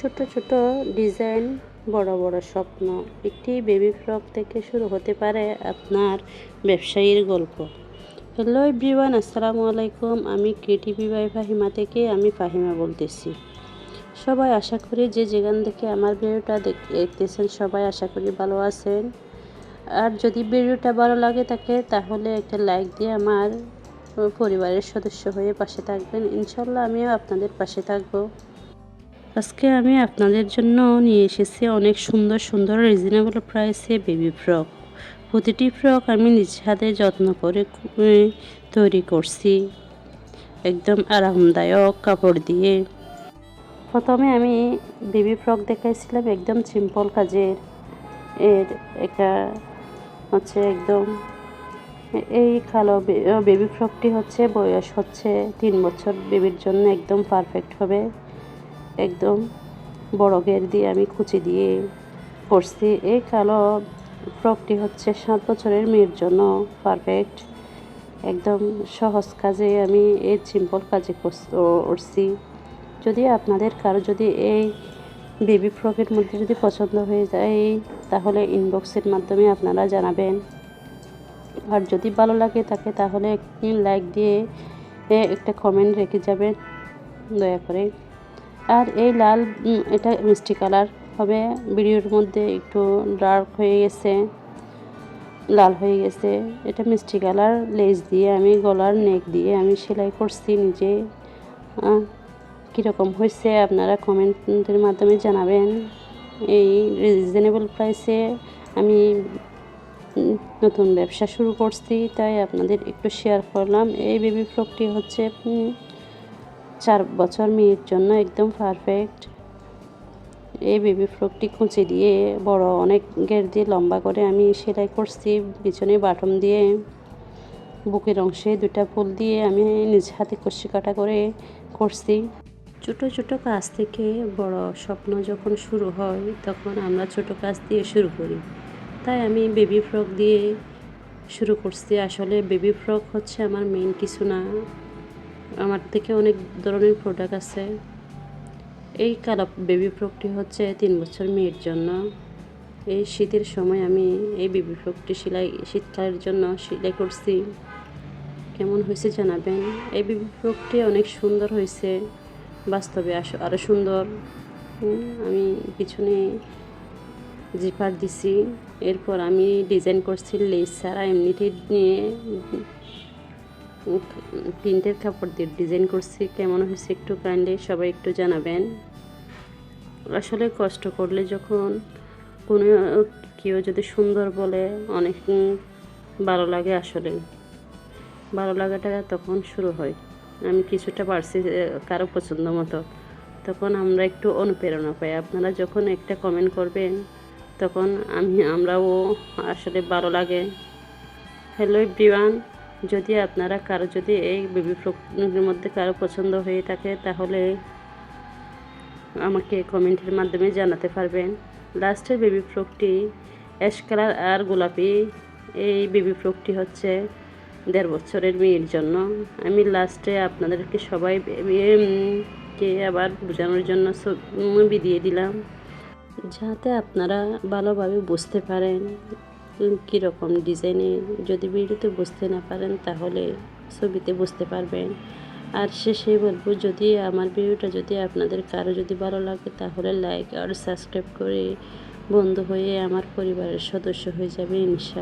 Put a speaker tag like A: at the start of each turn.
A: ছোট ছোট ডিজাইন, বড় বড় স্বপ্ন। একটি বেবি ফ্রক থেকে শুরু হতে পারে আপনার ব্যবসায়ীর গল্প। হ্যালো এভরিওয়ান, আসসালামু আলাইকুম। আমি ক্রিয়েটিভ বাই ফাহিমা থেকে ফাহিমা বলতেছি। সবাই আশা করি যে যেখান থেকে আমার ভিডিওটা দেখতেছেন সবাই আশা করি ভালো আছেন। আর যদি ভিডিওটা ভালো লাগে থাকে তাহলে একটা লাইক দিয়ে আমার পরিবারের সদস্য হয়ে পাশে থাকবেন। ইনশাল্লাহ আমিও আপনাদের পাশে থাকবো। আজকে আমি আপনাদের জন্য নিয়ে এসেছি অনেক সুন্দর সুন্দর রিজনেবল প্রাইসে বেবি ফ্রক। প্রতিটি ফ্রক আমি নিজ হাতে যত্ন করে তৈরি করছি, একদম আরামদায়ক কাপড় দিয়ে। প্রথমে আমি বেবি ফ্রক দেখাইছিলাম একদম সিম্পল কাজের। এটা হচ্ছে একদম এই কালো বেবি ফ্রকটি হচ্ছে বয়স হচ্ছে 3 বছর। বেবির জন্য একদম পারফেক্ট হবে। একদম বড় ঘের দিয়ে আমি কুচি দিয়ে করছি। এই কালো ফ্রকটি হচ্ছে 7 বছরের মেয়ের জন্য পারফেক্ট। একদম সহজ কাজে আমি এই সিম্পল কাজে করছি। যদি আপনাদের কারো যদি এই বেবি ফ্রকের মধ্যে যদি পছন্দ হয়ে যায় তাহলে ইনবক্সের মাধ্যমে আপনারা জানাবেন। আর যদি ভালো লাগে থাকে তাহলে একটি লাইক দিয়ে একটা কমেন্ট রেখে যাবেন দয়া করে। আর এই লাল এটা মিষ্টি কালার হবে। ভিডিওর মধ্যে একটু ডার্ক হয়ে গেছে, লাল হয়ে গেছে। এটা মিষ্টি কালার লেস দিয়ে আমি গলার নেক দিয়ে আমি সেলাই করছি নিজে। কীরকম হয়েছে আপনারা কমেন্টের মাধ্যমে জানাবেন। এই রিজনেবল প্রাইসে আমি নতুন ব্যবসা শুরু করছি, তাই আপনাদের একটু শেয়ার করলাম। এই বেবি ফ্রকটি হচ্ছে 4 বছর মেয়ের জন্য একদম পারফেক্ট। এই বেবি ফ্রকটি কুচি দিয়ে বড় অনেক ঘের দিয়ে লম্বা করে আমি সেলাই করছি। পিছনে বাটম দিয়ে বুকের অংশে 2টা ফুল দিয়ে আমি নিজ হাতে কষি কাটা করে করছি। ছোট ছোট কাজ থেকে বড় স্বপ্ন যখন শুরু হয় তখন আমরা ছোট কাজ দিয়ে শুরু করি। তাই আমি বেবি ফ্রক দিয়ে শুরু করছি। আসলে বেবি ফ্রক হচ্ছে আমার মেইন কিছু না, আমার থেকে অনেক ধরনের প্রোডাক্ট আছে। এই কালো বেবি ফ্রকটি হচ্ছে 3 বছর মেয়ের জন্য। এই শীতের সময় আমি এই বেবি ফ্রকটি শীতকালের জন্য সেলাই করছি। কেমন হয়েছে জানাবেন। এই বেবি ফ্রকটি অনেক সুন্দর হয়েছে, বাস্তবে আরও সুন্দর। আমি পিছনে জিপার দিছি। এরপর আমি ডিজাইন করছি লেস ছাড়া, এমনিতে নিয়ে প্রিন্টের কাপড় দিয়ে ডিজাইন করছি। কেমন হয়েছে একটু কাইন্ডলি সবাই একটু জানাবেন। আসলে কষ্ট করলে যখন কোনো কেউ যদি সুন্দর বলে অনেক ভালো লাগে। আসলে ভালো লাগাটা তখন শুরু হয়। আমি কিছুটা পারছি কারো পছন্দ মতো, তখন আমরা একটু অনুপ্রেরণা পাই। আপনারা যখন একটা কমেন্ট করবেন তখন আমরাও আসলে ভালো লাগে। হ্যালো এভরিওয়ান, যদি আপনারা কারো যদি এই বেবি ফ্রকের মধ্যে কারো পছন্দ হয়ে থাকে তাহলে আমাকে কমেন্টের মাধ্যমে জানাতে পারবেন। লাস্টের বেবি ফ্রকটি অ্যাশ কালার আর গোলাপি। এই বেবি ফ্রকটি হচ্ছে 1.5 বছরের মেয়ের জন্য। আমি লাস্টে আপনাদেরকে সবাইকে আবার বোঝানোর জন্য ছবি দিয়ে দিলাম, যাতে আপনারা ভালোভাবে বুঝতে পারেন কীরকম ডিজাইনে। যদি ভিডিওতে বুঝতে না পারেন তাহলে ছবিতে বুঝতে পারবেন। আর শেষে বলবো, যদি আমার ভিডিওটা যদি আপনাদের কারো যদি ভালো লাগে তাহলে লাইক আর সাবস্ক্রাইব করে বন্ধু হয়ে আমার পরিবারের সদস্য হয়ে যাবে ইনশাআল্লাহ।